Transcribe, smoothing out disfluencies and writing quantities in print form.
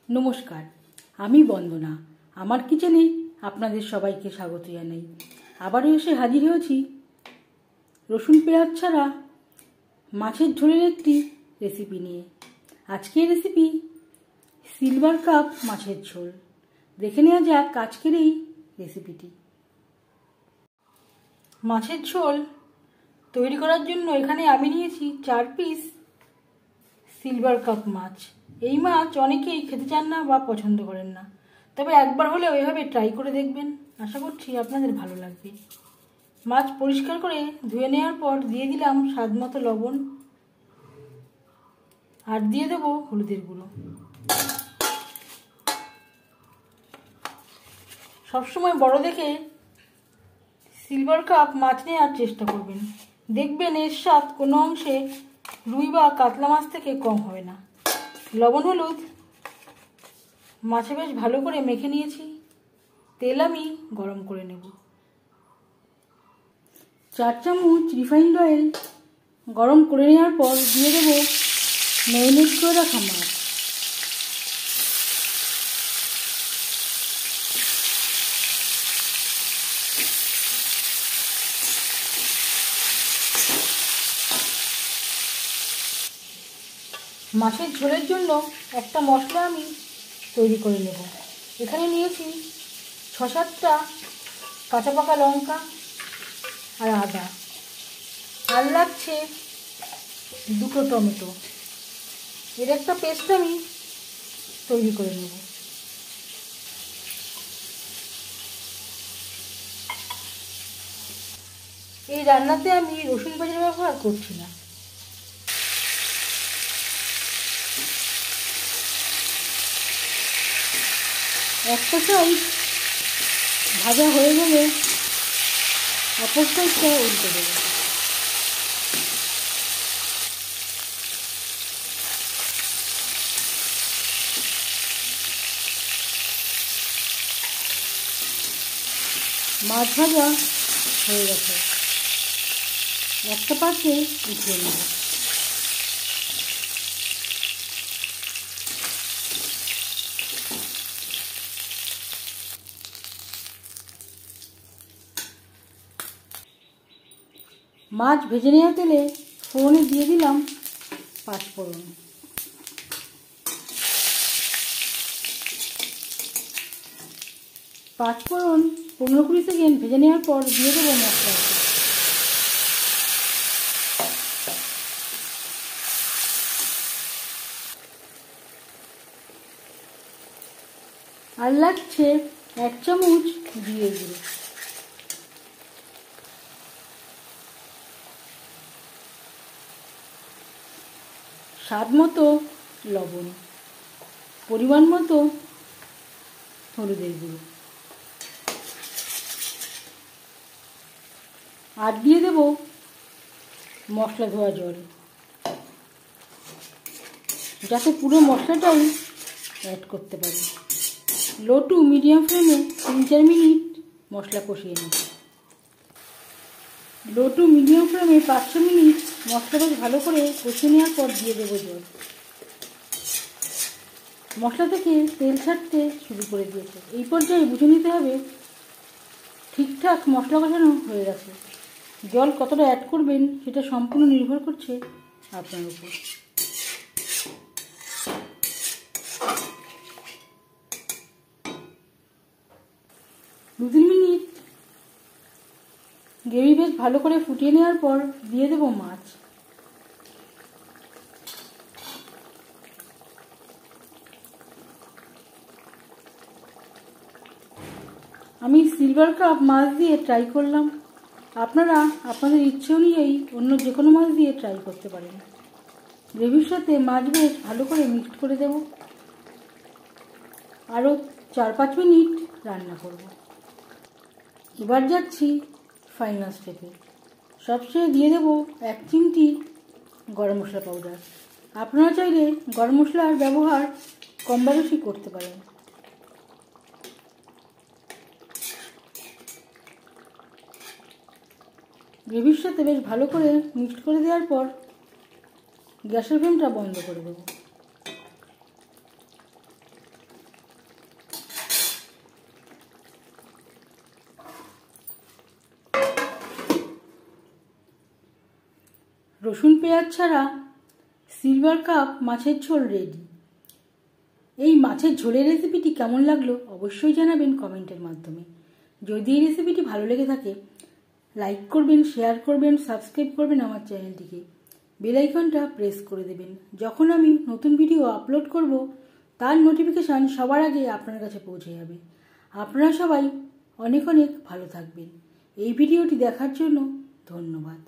নমস্কার, আমি বন্দনা। আমার কিচেনে আপনাদের সবাইকে স্বাগত জানাই। আবারও এসে হাজির হয়েছি রসুন পেঁয়াজ ছাড়া মাছের ঝোলের একটি রেসিপি নিয়ে। আজকের রেসিপি সিলভার কাপ মাছের ঝোল। দেখে নেওয়া যাক আজকের এই রেসিপিটি। মাছের ঝোল তৈরি করার জন্য এখানে আমি নিয়েছি 4 পিস সিলভার কাপ মাছ। এই মাছ অনেকেই খেতে চান না বা পছন্দ করেন না, তবে একবার হলেও এভাবে ট্রাই করে দেখবেন। আশা করছি আপনাদের ভালো লাগবে। মাছ পরিষ্কার করে ধুয়ে নেওয়ার পর দিয়ে দিলাম স্বাদ মতো লবণ, আর দিয়ে দেবো হলুদের গুঁড়ো। সবসময় বড় দেখে সিলভার কাপ মাছ নেওয়ার চেষ্টা করবেন, দেখবেন এর স্বাদ কোনো অংশে রুই বা কাতলা মাছ থেকে কম হবে না। লবণ হলুদ মাছে বেশ ভালো করে মেখে নিয়েছি। তেল আমি গরম করে নেব। 4 চামচ রিফাইন্ড অয়েল গরম করে নেওয়ার পর দিয়ে দেব ম্যারিনেট করে রাখা মাছ। মাছের ঝোলের জন্য একটা মশলা আমি তৈরি করে নেব। এখানে নিয়েছি 6-7টা কাঁচা পাকা লঙ্কা আর আদা, আর লাগছে 2টো টমেটো। এর একটা পেস্ট আমি তৈরি করে নেব। এই রান্নাতে আমি রসুন পেঁয়াজ ব্যবহার করছি না। একটা সাইড ভাজা হয়ে গেলে অপর সাইডটা উল্টে দেবো। মাছ ভাজা হয়ে গেছে, একটা পাশে উঠিয়ে নেব। মাছ ভেজে নেওয়া তেলে ফোড়নে দিয়ে দিলাম 5 ফোড়ন। পাঁচ ফোড়ন 15-20 সেকেন্ড ভেজে নেওয়ার পর দিয়ে দেবো মশলা। আর লাগছে 1 চামচ জিরে গুঁড়ো। স্বাদ মতো লবণ, পরিমাণ মতো হলুদের গুঁড়ো, আর দিয়ে দেব মশলা ধোয়া জল, যাতে পুরো মশলাটাই অ্যাড করতে পারি। লো টু মিডিয়াম ফ্লেমে 3-4 মিনিট মশলা কষিয়ে নেব। লো টু মিডিয়াম ফ্লেমে 5-6 মিনিট মশলা বেশ ভালো করে কষিয়ে নেওয়ার পর দিয়ে দেবো জল। মশলা থেকে তেল ছাড়তে শুরু করে দিয়েছে। এই পর্যায়ে বুঝে নিতে হবে ঠিকঠাক মশলা কষানো হয়ে গেছে। জল কতটা অ্যাড করবেন সেটা সম্পূর্ণ নির্ভর করছে আপনার উপর। দু 3 মিনিট গ্রেভি বেশ ভালো করে ফুটিয়ে নেওয়ার পর দিয়ে দেবো মাছ। আমি সিলভার কাপ মাছ দিয়ে ট্রাই করলাম, আপনারা আপনাদের ইচ্ছে অনুযায়ী অন্য যে কোনো মাছ দিয়ে ট্রাই করতে পারেন। গ্রেভির সাথে মাছ বেশ ভালো করে মিক্সড করে দেব। আরও 4-5 মিনিট রান্না করব। এবার যাচ্ছি ফাইনাল স্টেপে। সবশেষে দিয়ে দেবো 1 চিমটি গরম মশলা পাউডার। আপনারা চাইলে গরম মশলার ব্যবহার কম বা বেশি করতে পারেন। গ্রেভির সাথে বেশ ভালো করে মিক্সড করে দেওয়ার পর গ্যাসের ফ্লেমটা বন্ধ করে দেব। রসুন পেঁয়াজ ছাড়া সিলভার কাপ মাছের ঝোল রেডি। এই মাছের ঝোলের রেসিপিটি কেমন লাগলো অবশ্যই জানাবেন কমেন্টের মাধ্যমে। যদি এই রেসিপিটি ভালো লেগে থাকে লাইক করবেন, শেয়ার করবেন, সাবস্ক্রাইব করবেন আমার চ্যানেলটিকে, বেল আইকনটা প্রেস করে দেবেন। যখন আমি নতুন ভিডিও আপলোড করব তার নোটিফিকেশান সবার আগে আপনার কাছে পৌঁছে যাবে। আপনারা সবাই অনেক অনেক ভালো থাকবেন। এই ভিডিওটি দেখার জন্য ধন্যবাদ।